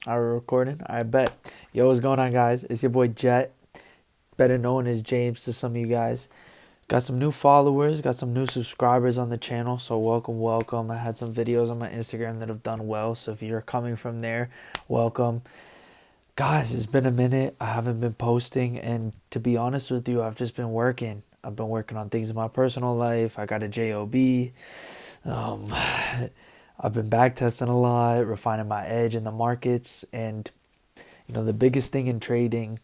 Are we recording? I bet. Yo, what's going on, guys? It's your boy Jet, better known as James to some of you guys. Got some new followers, got some new subscribers on the channel, so welcome, welcome. I had some videos on my Instagram that have done well, so if you're coming from there, welcome. Guys, it's been a minute. I haven't been posting, and to be honest with you, I've just been working. I've been working on things in my personal life. I got a job. Um, I've been back testing a lot, refining my edge in the markets, and the biggest thing in trading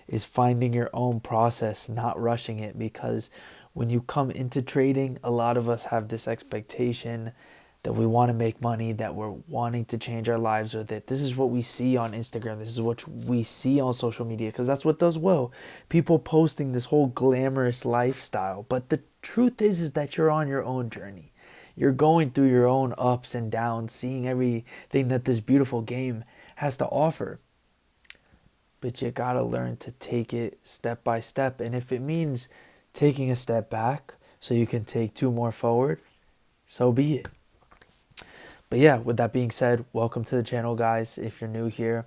is finding your own process, not rushing it, because when you come into trading, a lot of us have this expectation that we want to make money, that we're wanting to change our lives with it. This is what we see on Instagram. This is what we see on social media, because that's what does well. People posting this whole glamorous lifestyle. But the truth is that you're on your own journey. You're going through your own ups and downs, seeing everything that this beautiful game has to offer. But you gotta learn to take it step by step. And if it means taking a step back so you can take two more forward, so be it. But yeah, with that being said, welcome to the channel, guys, if you're new here.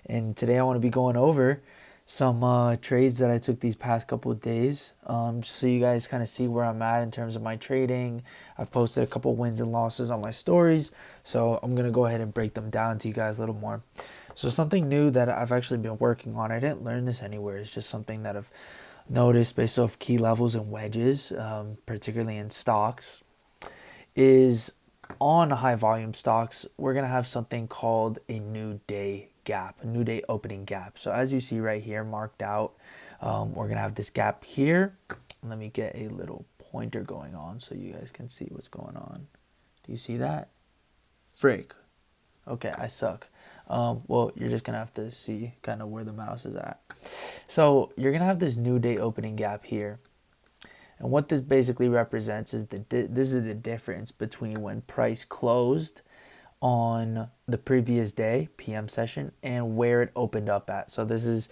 And today I want to be going over some trades that I took these past couple of days, just so you guys kind of see where I'm at in terms of my trading. I've posted a couple wins and losses on my stories, so I'm going to go ahead and break them down to you guys a little more. So something new that I've actually been working on, I didn't learn this anywhere, it's just something that I've noticed based off key levels and wedges, particularly in stocks, is on high volume stocks, we're going to have something called a new day gap, a new day opening gap. So as you see right here marked out, we're going to have this gap here. Let me get a little pointer going on so you guys can see what's going on. Do you see that? Freak. Okay, I suck. Well, you're just going to have to see kind of where the mouse is at. So you're going to have this new day opening gap here. And what this basically represents is this is the difference between when price closed on the previous day, PM session, and where it opened up at. So this is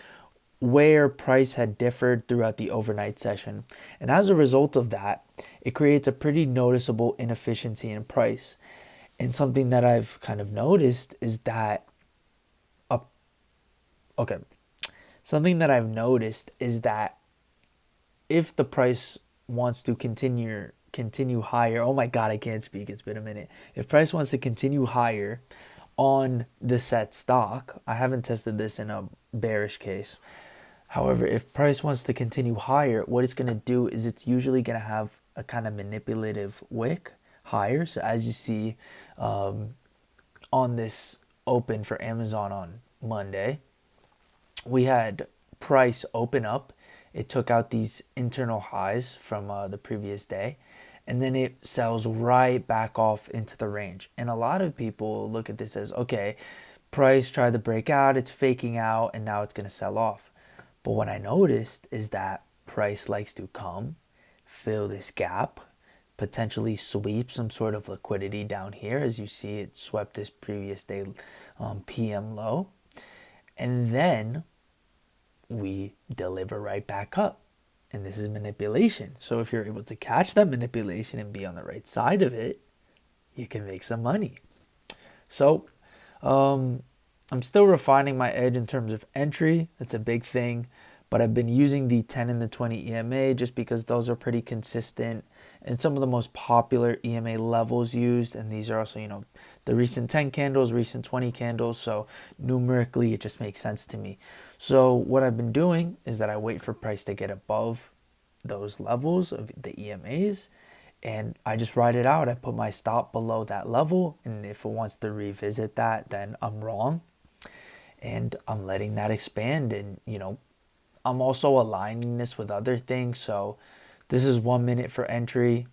where price had differed throughout the overnight session. And as a result of that, it creates a pretty noticeable inefficiency in price. And something that I've kind of noticed is that, something that I've noticed is that if the price wants to continue higher, oh my god, I can't speak, it's been a minute. If price wants to continue higher on the set stock, I haven't tested this in a bearish case. However, if price wants to continue higher, what it's going to do is it's usually going to have a kind of manipulative wick higher. So as you see on this open for Amazon on Monday, we had price open up. It took out these internal highs from the previous day, and then it sells right back off into the range. And a lot of people look at this as, okay, price tried to break out, it's faking out, and now it's going to sell off. But what I noticed is that price likes to come, fill this gap, potentially sweep some sort of liquidity down here. As you see, it swept this previous day PM low, and then we deliver right back up. And this is manipulation. So if you're able to catch that manipulation and be on the right side of it, you can make some money. So I'm still refining my edge in terms of entry. That's a big thing. But I've been using the 10 and the 20 EMA just because those are pretty consistent and some of the most popular EMA levels used. And these are also, the recent 10 candles, recent 20 candles. So numerically, it just makes sense to me. So what I've been doing is that I wait for price to get above those levels of the EMAs, and I just ride it out. I put my stop below that level, and if it wants to revisit that, then I'm wrong. And I'm letting that expand, and I'm also aligning this with other things. So this is 1 minute for entry.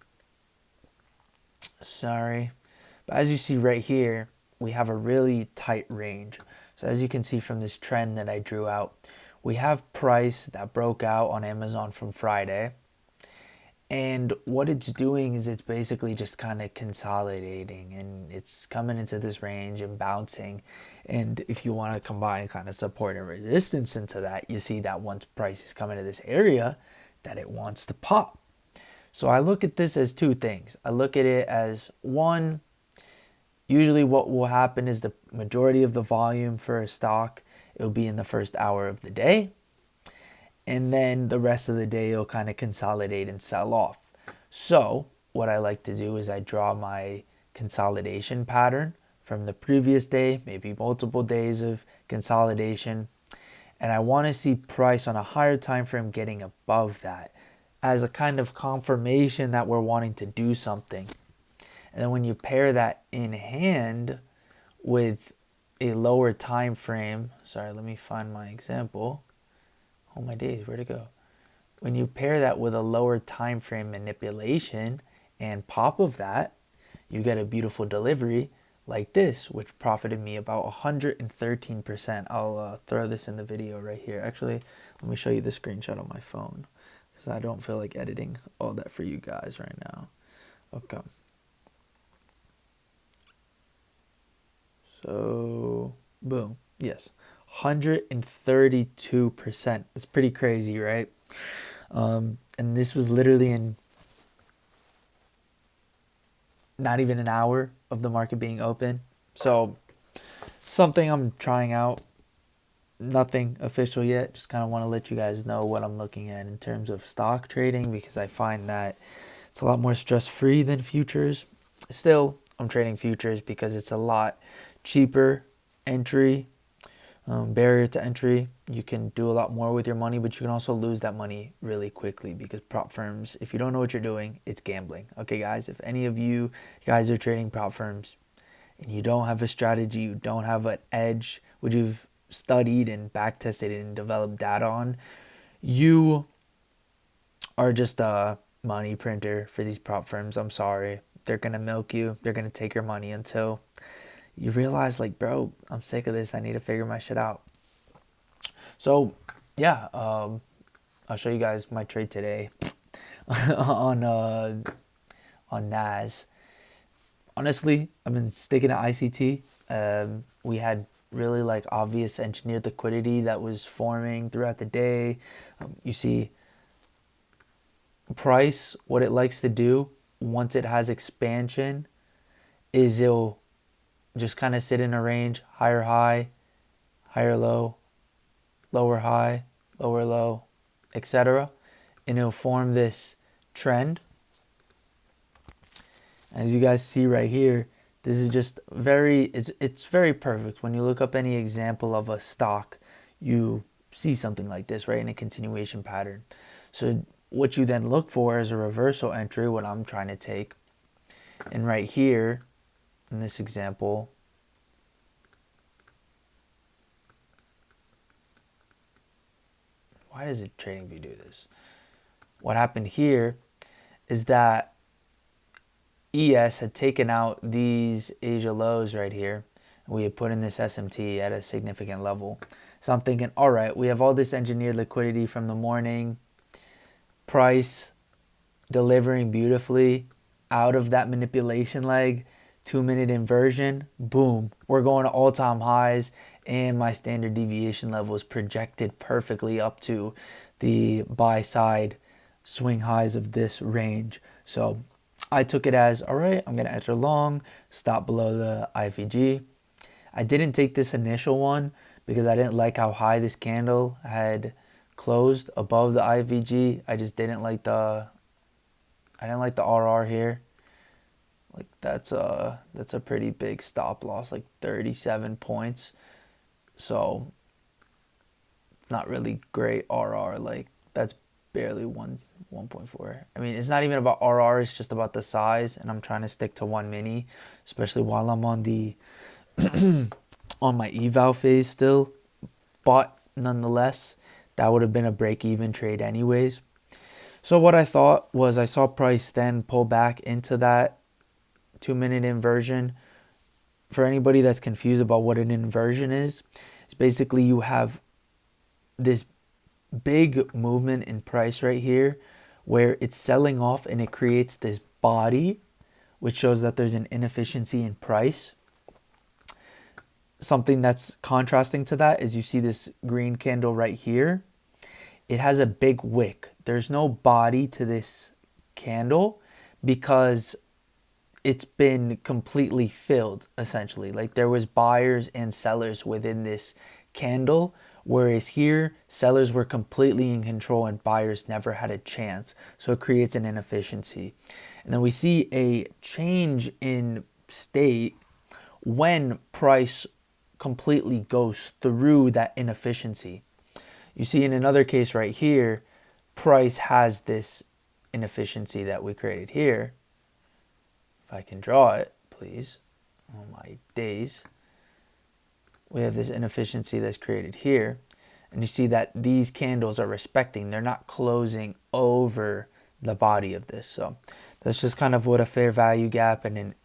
Sorry. But as you see right here, we have a really tight range. So as you can see from this trend that I drew out, we have price that broke out on Amazon from Friday. And what it's doing is it's basically just kind of consolidating, and it's coming into this range and bouncing. And if you want to combine kind of support and resistance into that, you see that once price is coming to this area, that it wants to pop. So I look at this as two things. I look at it as, one, Usually what will happen is the majority of the volume for a stock, it'll be in the first hour of the day. And then the rest of the day, it'll kind of consolidate and sell off. So what I like to do is I draw my consolidation pattern from the previous day, maybe multiple days of consolidation. And I want to see price on a higher time frame getting above that as a kind of confirmation that we're wanting to do something. And then when you pair that in hand with a lower time frame, sorry, let me find my example. Oh my days, where'd it go? When you pair that with a lower time frame manipulation and pop of that, you get a beautiful delivery like this, which profited me about 113%. I'll throw this in the video right here. Actually, let me show you the screenshot on my phone because I don't feel like editing all that for you guys right now. Okay. So, boom. Yes. 132%. It's pretty crazy, right? And this was literally in not even an hour of the market being open. So, something I'm trying out. Nothing official yet. Just kind of want to let you guys know what I'm looking at in terms of stock trading because I find that it's a lot more stress-free than futures. Still, I'm trading futures because it's a lot cheaper entry, barrier to entry. You can do a lot more with your money, but you can also lose that money really quickly because prop firms, if you don't know what you're doing, it's gambling. Okay, guys, if any of you guys are trading prop firms and you don't have a strategy, you don't have an edge, which you've studied and back tested and developed data on, you are just a money printer for these prop firms. I'm sorry. They're going to milk you. They're going to take your money until you realize, like, bro, I'm sick of this. I need to figure my shit out. So, yeah, I'll show you guys my trade today on NAS. Honestly, I've been sticking to ICT. We had really like obvious engineered liquidity that was forming throughout the day. You see price, what it likes to do once it has expansion is it'll just kind of sit in a range, higher high, higher low, lower high, lower low, etc. And it'll form this trend. As you guys see right here, this is just it's very perfect. When you look up any example of a stock, you see something like this, right, in a continuation pattern. So what you then look for is a reversal entry, what I'm trying to take. And right here, in this example, why does the TradingView do this? What happened here is that ES had taken out these Asia lows right here. And we had put in this SMT at a significant level. So I'm thinking, all right, we have all this engineered liquidity from the morning. Price delivering beautifully out of that manipulation leg. 2-minute inversion. Boom. We're going to all-time highs. And my standard deviation level is projected perfectly up to the buy side swing highs of this range. So I took it as, all right, I'm going to enter long, stop below the IVG. I didn't take this initial one because I didn't like how high this candle had closed above the IVG. I just didn't like the RR here. Like that's a pretty big stop loss, like 37 points. So not really great RR. Like that's barely 1.4. I mean, it's not even about RR, it's just about the size, and I'm trying to stick to 1 mini, especially while I'm on the on my eval phase still. But nonetheless, that would have been a break-even trade anyways. So what I thought was I saw price then pull back into that 2-minute inversion. For anybody that's confused about what an inversion is, it's basically you have this big movement in price right here where it's selling off and it creates this body, which shows that there's an inefficiency in price. Something that's contrasting to that is you see this green candle right here. It has a big wick. There's no body to this candle because it's been completely filled essentially. Like there was buyers and sellers within this candle, whereas here sellers were completely in control and buyers never had a chance. So it creates an inefficiency. And then we see a change in state when price completely goes through that inefficiency. You see in another case right here, price has this inefficiency that we created here. If I can draw it, please. Oh my days. We have this inefficiency that's created here. And you see that these candles are respecting. They're not closing over the body of this. So that's just kind of what a fair value gap and an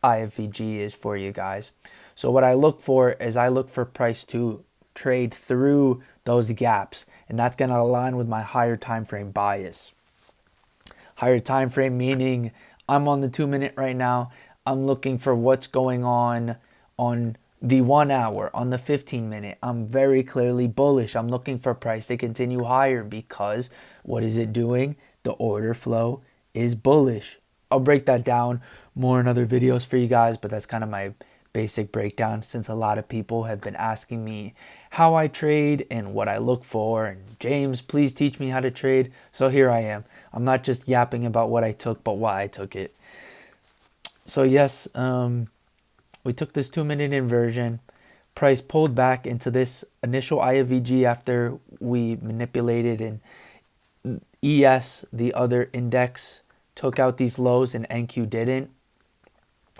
IFVG is for you guys. So what I look for is I look for price to trade through those gaps. And that's going to align with my higher time frame bias. Higher time frame meaning I'm on the 2 minute right now. I'm looking for what's going on the 1 hour, on the 15 minute. I'm very clearly bullish. I'm looking for price to continue higher because what is it doing? The order flow is bullish. I'll break that down more in other videos for you guys, but that's kind of my basic breakdown since a lot of people have been asking me how I trade and what I look for. And James, please teach me how to trade. So here I am. I'm not just yapping about what I took, but why I took it. So yes, we took this 2 minute inversion. Price pulled back into this initial IFVG after we manipulated, and ES, the other index, took out these lows and NQ didn't.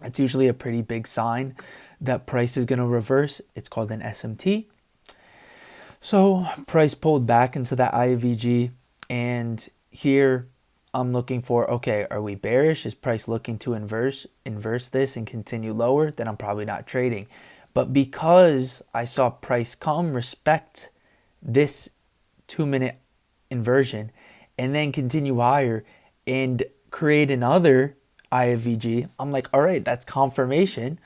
That's usually a pretty big sign that price is going to reverse. It's called an SMT. So price pulled back into that IFVG, and here I'm looking for, okay, are we bearish? Is price looking to inverse this and continue lower? Then I'm probably not trading. But because I saw price come respect this 2 minute inversion and then continue higher and create another IFVG, I'm like, all right, that's confirmation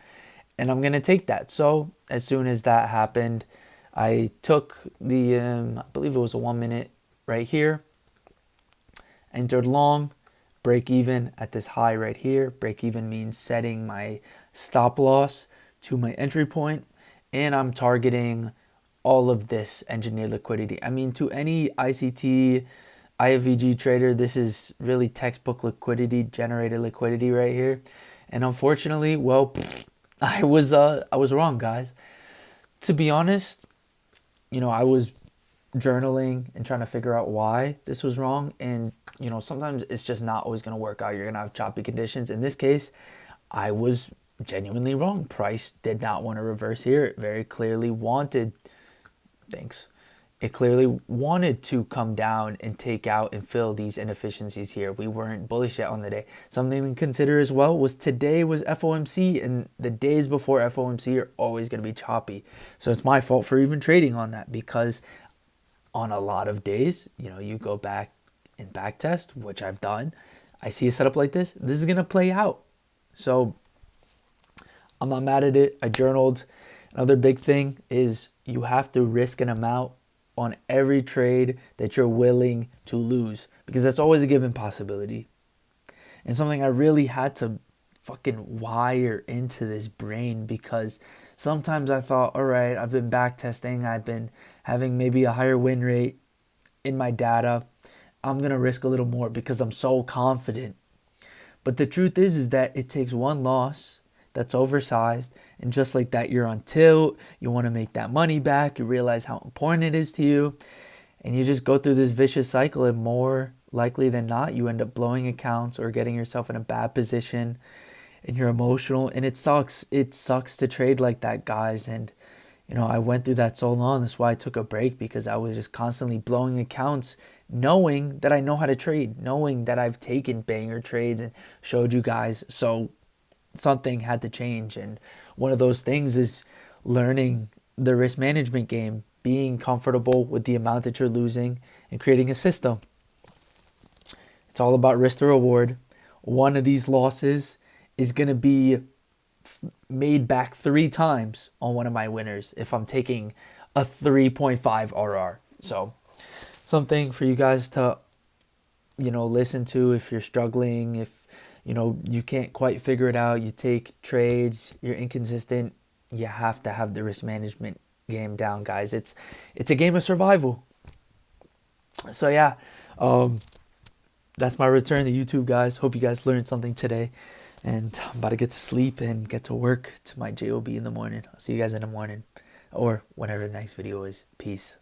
and I'm going to take that. So as soon as that happened, I took the, I believe it was a 1 minute right here, entered long, break even at this high right here. Break even means setting my stop loss to my entry point, and I'm targeting all of this engineered liquidity. I mean, to any ICT, IFVG trader, this is really textbook liquidity, generated liquidity right here. And unfortunately, well, I was wrong, guys. To be honest, I was journaling and trying to figure out why this was wrong, and sometimes it's just not always going to work out. You're going to have choppy conditions. In this case, I was genuinely wrong. Price did not want to reverse here. It very clearly wanted, it clearly wanted to come down and take out and fill these inefficiencies here. We weren't bullish yet on the day. Something to consider as well was today was FOMC, and the days before FOMC are always going to be choppy. So it's my fault for even trading on that, because on a lot of days, you go back and back test, which I've done. I see a setup like this. This is going to play out. So I'm not mad at it. I journaled. Another big thing is you have to risk an amount on every trade that you're willing to lose, because that's always a given possibility. And something I really had to fucking wire into this brain, because sometimes I thought, all right, I've been back testing. I've been having maybe a higher win rate in my data. I'm going to risk a little more because I'm so confident. But the truth is that it takes one loss that's oversized, and just like that, you're on tilt. You want to make that money back. You realize how important it is to you, and you just go through this vicious cycle, and more likely than not, you end up blowing accounts or getting yourself in a bad position, and you're emotional, and it sucks. It sucks to trade like that, guys. And I went through that so long. That's why I took a break, because I was just constantly blowing accounts, knowing that I know how to trade, knowing that I've taken banger trades and showed you guys. So something had to change, and one of those things is learning the risk management game, being comfortable with the amount that you're losing, and creating a system. It's all about risk to reward. One of these losses is going to be made back 3 times on one of my winners if I'm taking a 3.5 RR. So something for you guys to listen to if you're struggling, if you can't quite figure it out. You take trades, you're inconsistent. You have to have the risk management game down, guys. It's a game of survival. So yeah, um, that's my return to YouTube, guys. Hope you guys learned something today. And I'm about to get to sleep and get to work to my job in the morning. I'll see you guys in the morning or whenever the next video is. Peace.